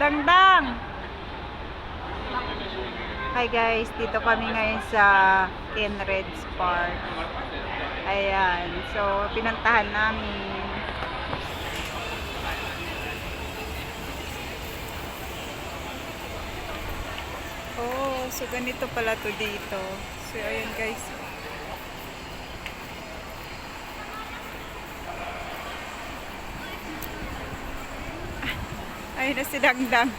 Dangdang! Hi guys, dito kami ngayon sa Kenred's Park. Ayan, so pinuntahan namin. Oh, so ganito pala to dito. So ayan guys. Ayun na si Dangdang.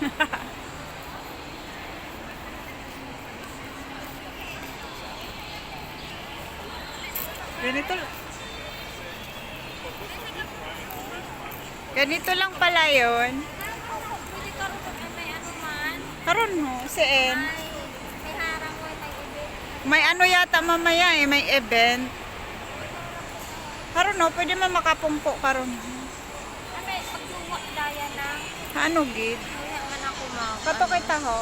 Ganito lang pala yun. Karon mo, seen. May ano yata mamaya eh, may event. Karon no, pwede man makapungko karon. Ano gid? Kato kita ho.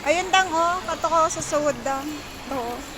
Ayun dang oh, kato ko sa suwod dang. Oo.